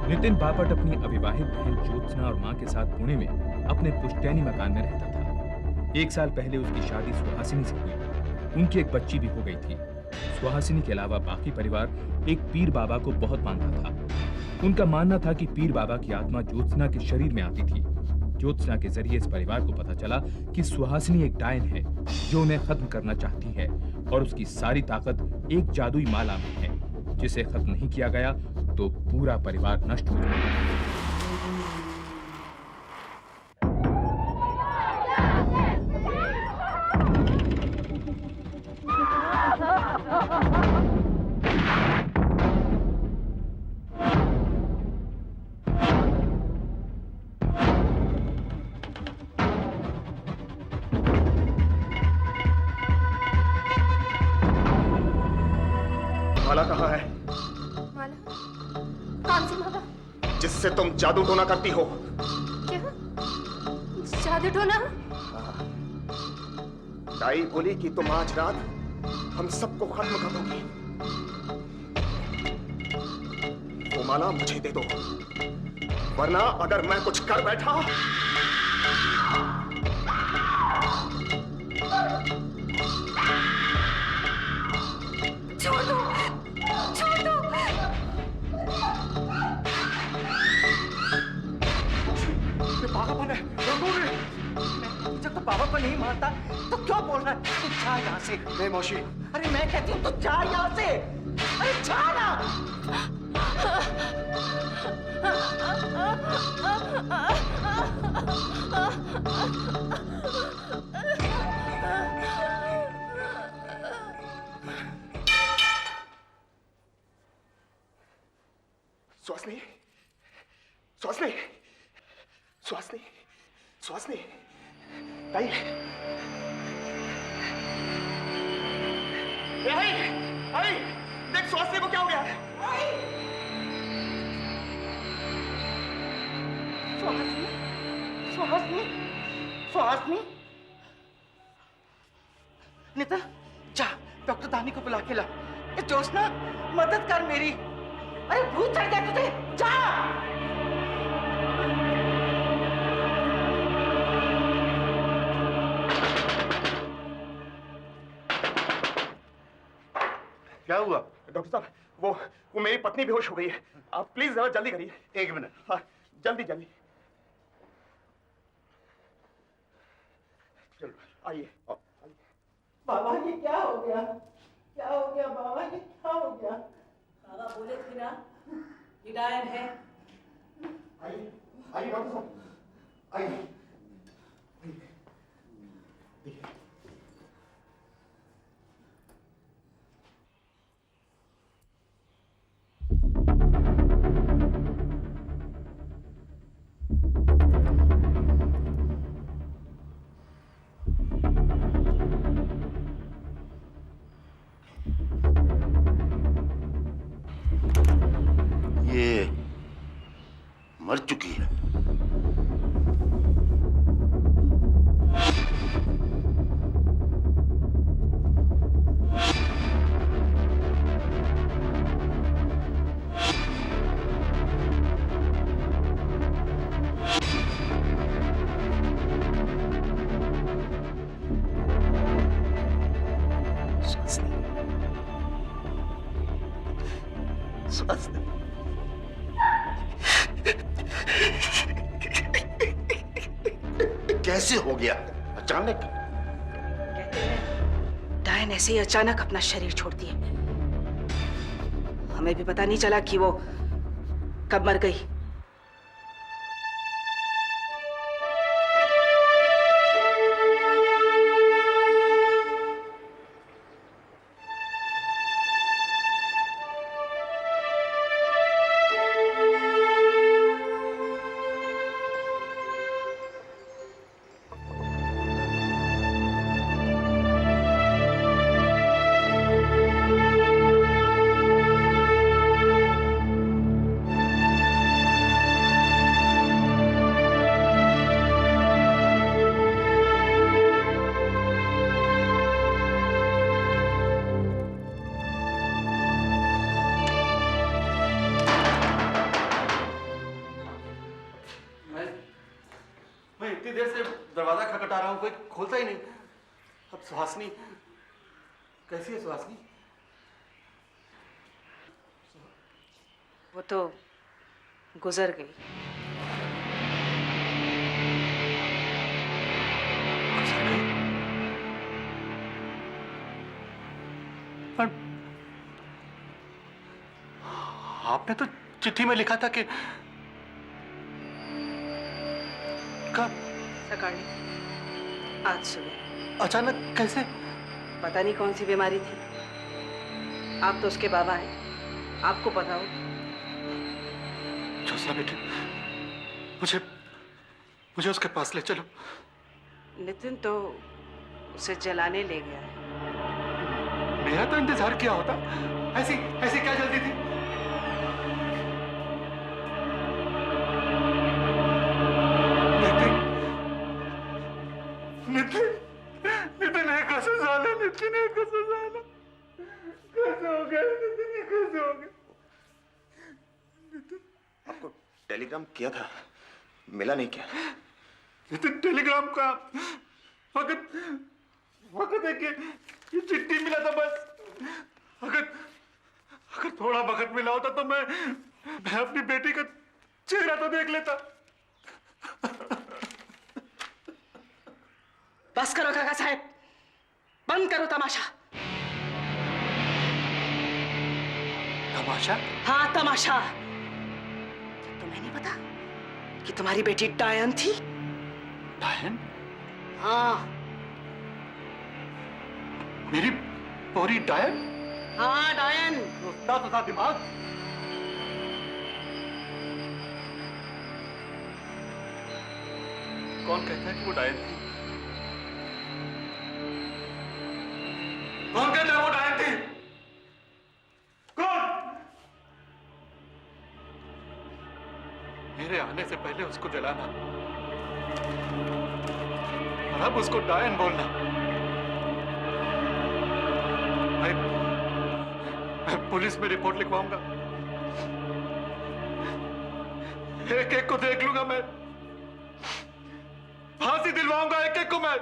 नितिन बापट अपनी अविवाहित बहन ज्योत्सना और मां के साथ पुणे में अपने पुश्तैनी मकान में रहता था। 1 साल पहले उसकी शादी सुहासिनी से हुई। उनकी एक बच्ची भी हो गई थी। सुहासिनी के अलावा बाकी परिवार एक पीर बाबा को बहुत मानता था। उनका मानना था कि पीर बाबा की आत्मा ज्योत्सना के शरीर में आती थी। ज्योत्सना के जरिए इस परिवार को पता चला कि सुहासिनी एक डायन है जो उन्हें खत्म करना चाहती है और उसकी सारी ताकत एक जादुई माला में है। जिसे खत्म नहीं किया गया तो पूरा परिवार नष्ट हो जाएगा। माला कहाँ है? माला? कौन सी माला? जिससे तुम जादू टोना करती हो। क्या? जादू टोना? दाई बोली कि तुम आज रात हम सबको खत्म कर दोगी। वो माला मुझे दे दो, वरना अगर मैं कुछ कर बैठा छोड़ दो, छोड़ दो। ये पागलपन है। जब तो बाबा को नहीं मानता तो क्यों बोल रहा है? तू जा यहाँ से। नहीं मौसी। अरे मैं कहती हूँ तू जा यहाँ से। अरे जा ना। सुहासिनी, सुहासिनी, सुहासिनी, सुहासिनी, दाई, आई, आई, देख सुहासिनी को क्या हो गया? सुहासिनी, सुहासिनी, सुहासिनी। नितिन, जा डॉक्टर दानी को बुला के ला। ये ज्योत्सना, मदद कर मेरी। अरे भूत चढ़ गया तुझे, जा। क्या हुआ? डॉक्टर साहब, वो मेरी पत्नी बेहोश हो गई है। आप प्लीज जरा जल्दी करिए। 1 मिनट। हाँ, जल्दी जल्दी। चलो आइए। बाबा ये क्या हो गया? क्या हो गया बाबा? ये क्या हो गया? बाबा बोले थे ना, ये डायन है। आइए, आइए डॉक्टर साहब, आइए। ये मर चुकी है। कैसे हो गया अचानक? कहते हैं डायन ऐसे ही अचानक अपना शरीर छोड़ती है। हमें भी पता नहीं चला कि वो कब मर गई। इतनी देर से दरवाजा खटखटा रहा हूँ, कोई खोलता ही नहीं। अब सुहासिनी कैसी है? सुहासिनी वो तो गुजर गई। गुजर गई? पर आपने तो चिट्ठी में लिखा था कि कब? सकाळी, आज सुबह। अचानक कैसे? पता नहीं कौन सी बीमारी थी। आप तो उसके बाबा हैं, आपको पता हो। जोसना बेटे, मुझे उसके पास ले चलो। नितिन तो उसे जलाने ले गया है। मेरा तो इंतजार किया होता। ऐसी क्या जल्दी थी? नितिन है कैसे जाना? नितिन है कैसे जाना? कैसे हो गया? नितिन कैसे हो गया? आपको टेलीग्राम किया था, मिला नहीं क्या? नितिन टेलीग्राम का वक्त है कि ये चिट्ठी मिला था बस। अगर थोड़ा वक्त मिला होता तो मैं अपनी बेटी का चेहरा तो देख लेता। बस करो काका साहब, बंद करो तमाशा। तमाशा? हाँ, तमाशा। तुम्हें नहीं पता कि तुम्हारी बेटी डायन थी? डायन? हाँ। मेरी पूरी डायन? हाँ, डायन। उसका तो था दिमाग। कौन कहता है कि वो डायन थी? कौन कहता है वो डायन थी? कौन? मेरे आने से पहले उसको जलाना और अब उसको डायन बोलना। मैं पुलिस में रिपोर्ट लिखवाऊंगा। एक एक को देख लूंगा मैं। फांसी दिलवाऊंगा एक एक को मैं।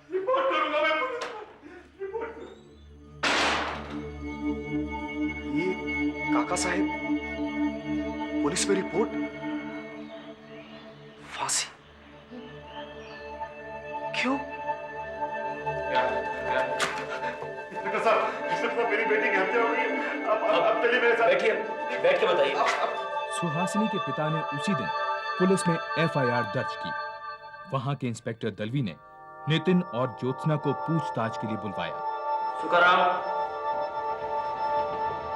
रिपोर्ट करूंगा मैं पुलिस में। रिपोर्ट ये काका साहेब, पुलिस में रिपोर्ट, फांसी। क्यों? मेरी बेटी की हत्या हो गई। अब चलिए मेरे साथ। बैठिए, बैठ के बताइए। सुहासिनी के पिता ने उसी दिन पुलिस में एफआईआर दर्ज की। वहां के इंस्पेक्टर दलवी ने नितिन और ज्योत्सना को पूछताछ के लिए बुलवाया। सुखाराम,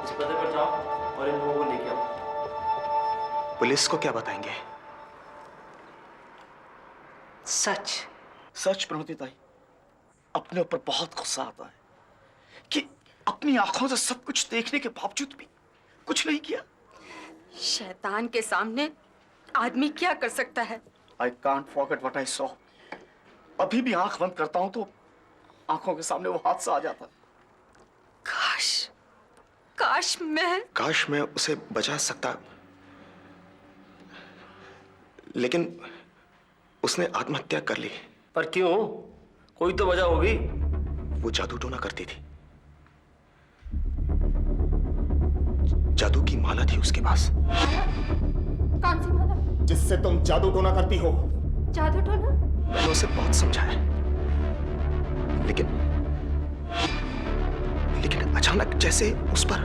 इस पते पर जाओ और इन लोगों को लेके आओ। पुलिस को क्या बताएंगे? सच। सच प्रमोदी ताई, अपने ऊपर बहुत गुस्सा आता है कि अपनी आंखों से सब कुछ देखने के बावजूद भी कुछ नहीं किया। शैतान के सामने आदमी क्या कर सकता है? I can't forget what I saw. अभी भी आंख बंद करता हूं तो आंखों के सामने वो हादसा आ जाता है। काश मैं उसे बचा सकता, लेकिन उसने आत्महत्या कर ली। पर क्यों? कोई तो वजह होगी। वो जादू टोना करती थी। जादू की माला थी उसके पास। कौन सी माला? जिससे तुम जादू टोना करती हो। जादू टोना? मैंने उसे बहुत समझाया, लेकिन अचानक जैसे उस पर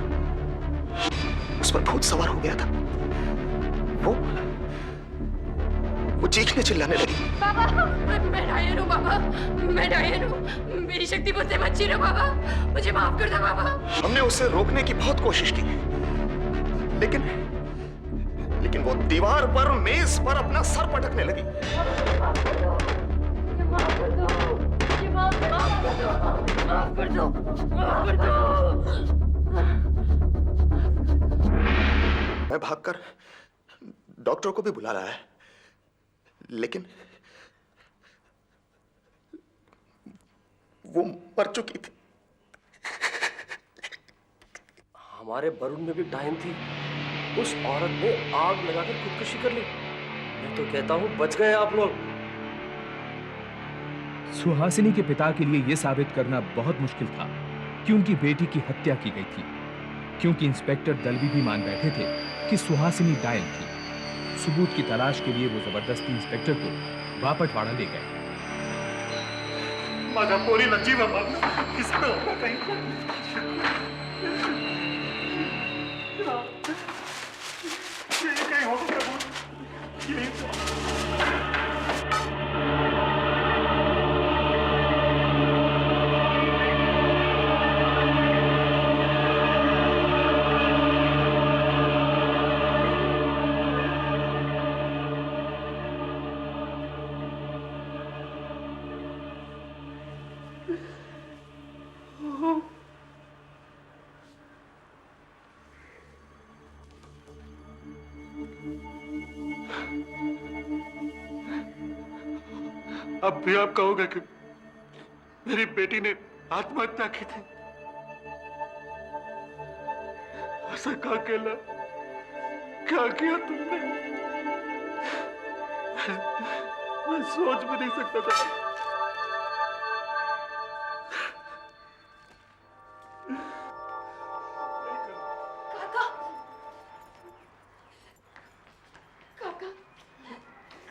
भूत सवार हो गया था। वो चीखने चिल्लाने लगी। बाबा, मैं डायन हूँ बाबा, मैं डायन हूँ। मेरी शक्ति मुझसे मत छीनो बाबा, मुझे माफ कर दो बाबा। हमने उसे रोकने की बहुत कोशिश की, लेकिन वो दीवार पर, मेज पर अपना सर पटकने लगी। माफ कर दो। मैं भागकर डॉक्टर को भी बुला लाया है, लेकिन वो मर चुकी थी। हमारे वरुण में भी डायन थी। उस औरत ने आग लगाकर खुदकुशी कर ली। मैं तो कहता हूँ बच गए आप लोग। सुहासिनी के पिता के लिए यह साबित करना बहुत मुश्किल था कि उनकी बेटी की हत्या की गई थी, क्योंकि इंस्पेक्टर दलवी भी मान बैठे थे कि सुहासिनी डायन थी। सबूत की तलाश के लिए वो जबरदस्ती इंस्पेक्टर को बापटवाड़ा ले गए। माझा पोरीला जीव मारला किसनं होता काही काही होतं का बोल? अब भी आप कहोगे कि मेरी बेटी ने आत्महत्या की थी? ऐसा क्या केला? क्या किया तुमने? मैं सोच भी नहीं सकता था। काका,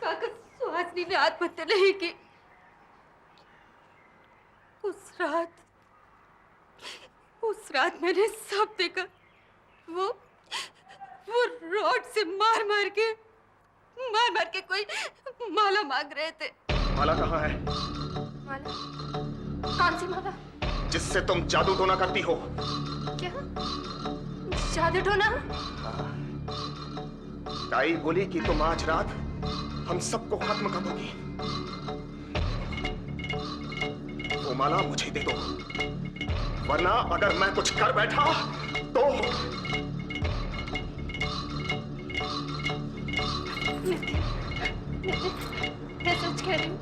काका सुहासिनी ने आत्महत्या नहीं की। उस रात मैंने सब देखा। वो रॉड से मार मार के कोई माला मांग रहे थे। माला कहाँ है? माला? कौन सी माला? जिससे तुम जादू टोना करती हो। क्या? जादू टोना? ताई बोली कि तुम आज रात हम सबको खत्म कर दोगी। वो माला मुझे दे दो, वरना अगर मैं कुछ कर बैठा तो मैं सच कह रही हूँ,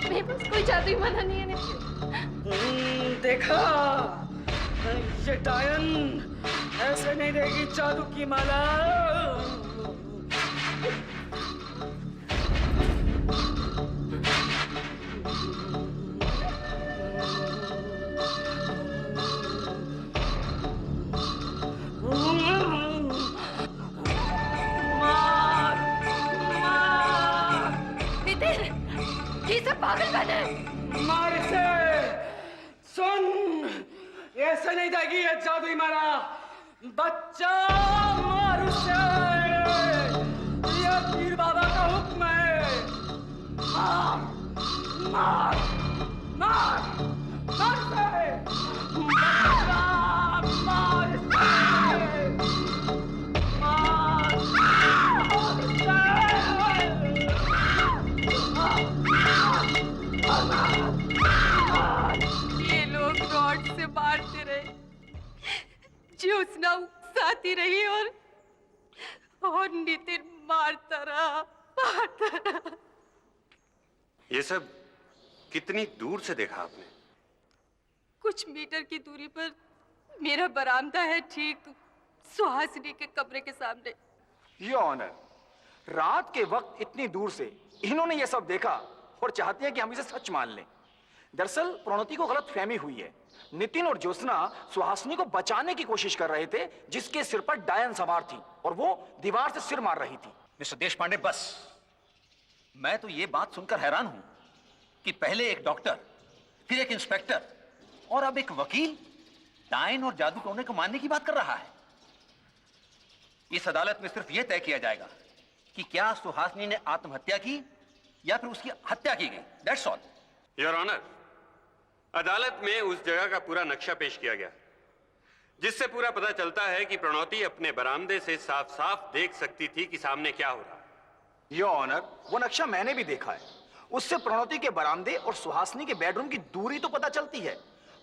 मेरे पास कोई जादुई माला नहीं है। देखा, ये डायन ऐसे नहीं देगी जादू की माला। ये सब पागलपन है। मार इसे। सुन, ऐसे नहीं देगी ये जादुई माला। बच्चा मार उसे। ये पीर बाबा का हुक्म है। मार, मार, मार, मार उसे। बच्चा, मार उसे। मार, मार उसे। ये लोग रॉड से मारते रहे, ज्योत्सना उकसाती रही और नितिन मारता रहा। ये सब कितनी दूर से देखा आपने? कुछ मीटर की दूरी पर मेरा बरामदा है, ठीक सुहासिनी के कमरे के सामने। योर ऑनर, रात के वक्त इतनी दूर से इन्होंने ये सब देखा और चाहते हैं कि हम इसे सच मान लें। दरअसल प्रणोती को गलत फहमी हुई है। नितिन और ज्योत्सना सुहासिनी को बचाने की कोशिश कर रहे थे, जिसके सिर पर डायन सवार थी और वो दीवार से सिर मार रही थी। मिस्टर देशपांडे, बस। मैं तो ये बात सुनकर हैरान हूं कि पहले एक डॉक्टर, फिर एक इंस्पेक्टर और अब एक वकील डायन और जादू टोने को मानने की बात कर रहा है। इस अदालत में सिर्फ यह तय किया जाएगा कि क्या सुहासिनी ने आत्महत्या की या फिर उसकी हत्या की गई। That's all. योर ऑनर, अदालत में उस जगह का पूरा नक्शा पेश किया गया, जिससे पूरा पता चलता है कि प्रणोती अपने बरामदे से साफ साफ देख सकती थी कि सामने क्या हो रहा है। योर ऑनर, वो नक्शा मैंने भी देखा है। उससे प्रणोती के बरामदे और सुहासिनी के बेडरूम की दूरी तो पता चलती है,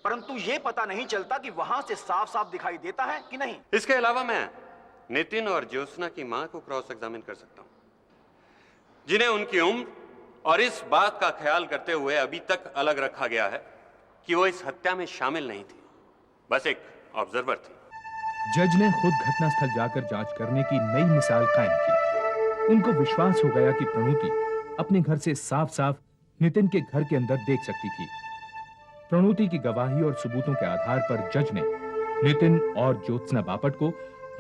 परंतु ये पता नहीं चलता कि वहां से साफ साफ दिखाई देता है कि नहीं। इसके अलावा मैं नितिन और ज्योत्सना की मां को क्रॉस एग्जामिन कर सकता हूं, जिन्हें उनकी उम्र और इस बात का ख्याल करते हुए अभी तक अलग रखा गया है कि वो इस हत्या में शामिल नहीं थी, बस एक ऑब्जर्वर थी। जज ने खुद घटनास्थल जाकर जांच करने की नई मिसाल कायम की। उनको विश्वास हो गया कि प्रणोती अपने घर से साफ साफ नितिन के घर के अंदर देख सकती थी। प्रणोती की गवाही और सबूतों के आधार पर जज ने नितिन और ज्योत्सना बापट को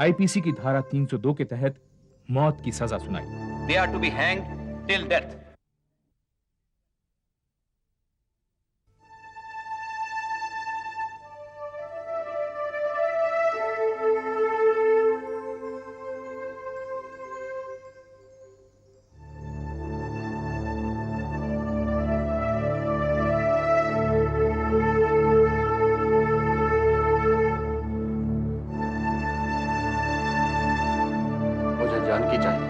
आईपीसी की धारा 302 के तहत मौत की सजा सुनाई। They are to be hanged till death. मुझे जानकी चाहिए।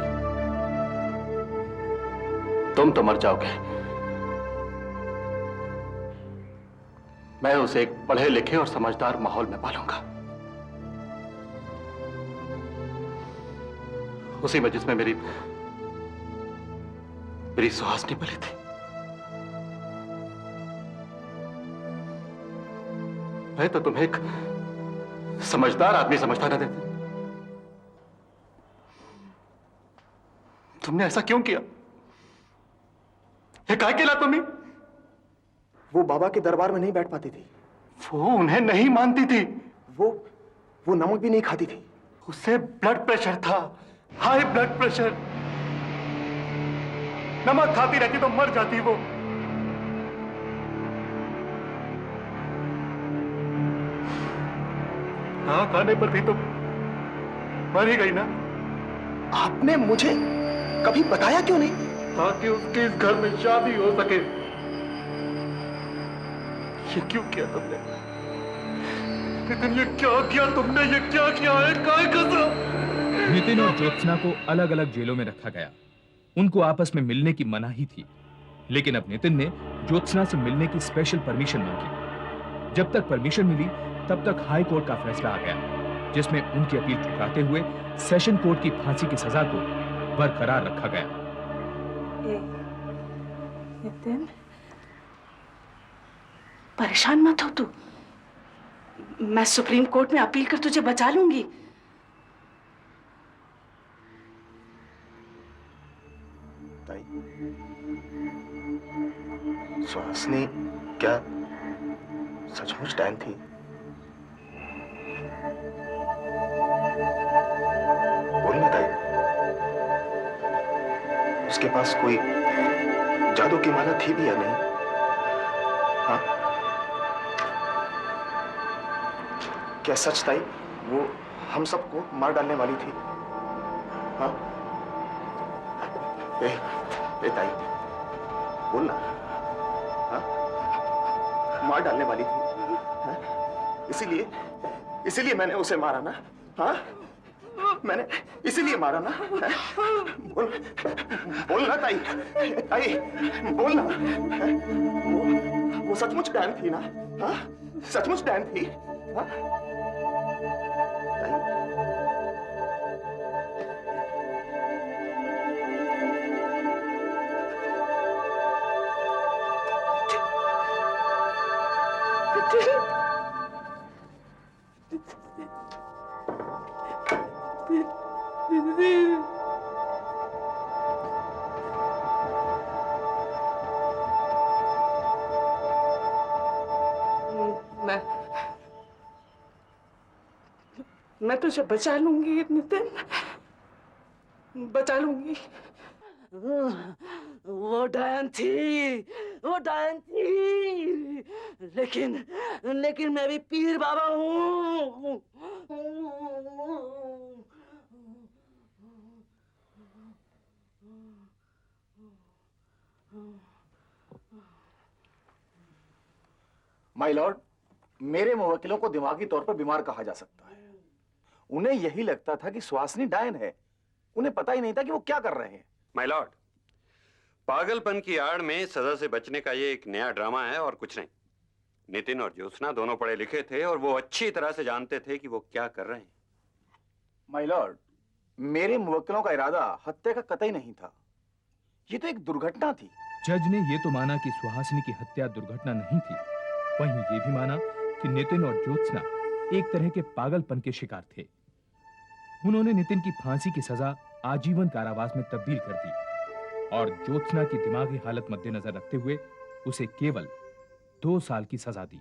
तुम तो मर जाओगे, मैं उसे एक पढ़े लिखे और समझदार माहौल में पालूंगा, उसी में जिसमें मेरी सुहासिनी पली थी। मैं तो तुम्हें एक समझदार आदमी समझता न देता। तुमने ऐसा क्यों किया? ये काहे केला तुम्हें? वो बाबा के दरबार में नहीं बैठ पाती थी। वो उन्हें नहीं मानती थी। वो नमक भी नहीं खाती थी। उसे ब्लड प्रेशर था, हाई ब्लड प्रेशर। नमक खाती रहती तो मर जाती वो। हाँ, खाने पर भी तो मर ही गई ना। आपने मुझे कभी बताया क्यों नहीं? ताकि उसके इस घर में शादी हो सके। ये क्यों किया तुमने? नितिन, ये क्या किया तुमने? ये क्या किया है? काय कसम? नितिन और ज्योत्सना को अलग अलग जेलों में रखा गया। उनको आपस में मिलने की मनाही थी, लेकिन अब नितिन ने ज्योत्सना से मिलने की स्पेशल परमिशन मांगी। जब तक परमिशन मिली तब तक हाई कोर्ट का फैसला आ गया, जिसमें उनकी अपील ठुकराते हुए सेशन कोर्ट की फांसी की सजा को बरकरार रखा गया। नितिन, परेशान मत हो तू। मैं सुप्रीम कोर्ट में अपील कर तुझे बचा लूंगी। ताई, सुहासिनी क्या सचमुच डायन थी? बोलना ताई, उसके पास कोई जादू की माला थी भी या नहीं? हाँ? क्या सच ताई वो हम सबको मार डालने वाली थी? हाँ? ए ताई, बोलना। हाँ? मार डालने वाली थी? हाँ? इसीलिए मैंने उसे मारा ना? हाँ? मैंने इसीलिए मारा ना? बोलना ताई, ताई बोलना। वो सचमुच डैन थी ना? हाँ? सचमुच डैन थी? हाँ? ताई, मैं तुझे बचा लूंगी नितिन, बचा लूंगी। वो डायन थी, लेकिन मैं भी पीर बाबा हूँ। माय लॉर्ड, मेरे मुवक्किलों को दिमागी तौर पर बीमार कहा जा सकता है। उन्हें यही लगता था कि सुहासिनी डायन है। उन्हें पता ही नहीं था कि वो क्या कर रहे हैं। माय लॉर्ड, पागलपन की आड़ में सजा से बचने का ये एक नया ड्रामा है और कुछ नहीं। नितिन और ज्योत्सना दोनों पढ़े लिखे थे और वो अच्छी तरह से जानते थे कि वो क्या कर रहे हैं। माय लॉर्ड, मेरे मुवक्किलों का इरादा हत्या का कतई नहीं था। ये तो एक दुर्घटना थी। जज ने ये तो माना कि सुहासिनी की हत्या दुर्घटना नहीं थी, वहीं ये भी माना कि नितिन और ज्योत्सना एक तरह के पागलपन के शिकार थे। उन्होंने नितिन की फांसी की सजा आजीवन कारावास में तब्दील कर दी और ज्योत्सना की दिमागी हालत मद्देनजर रखते हुए उसे केवल 2 साल की सजा दी।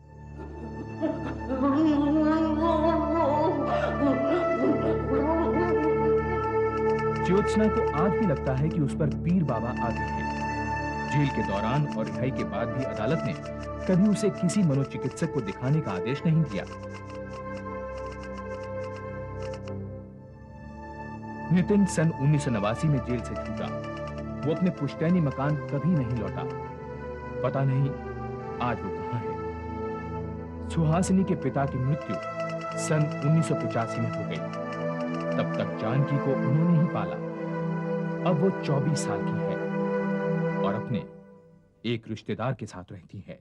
ज्योत्सना को आज भी लगता है कि उस पर पीर बाबा आते हैं। जेल के दौरान और रिहाई के बाद भी अदालत ने कभी उसे किसी मनोचिकित्सक को दिखाने का आदेश नहीं दिया। नितिन सन 1989 में जेल से छूटा। वो अपने पुश्तैनी मकान कभी नहीं लौटा। पता नहीं आज वो कहां है। सुहासिनी के पिता की मृत्यु सन 1985 में हो गई। तब तक जानकी को उन्होंने ही पाला। अब वो 24 साल की है और अपने एक रिश्तेदार के साथ रहती है।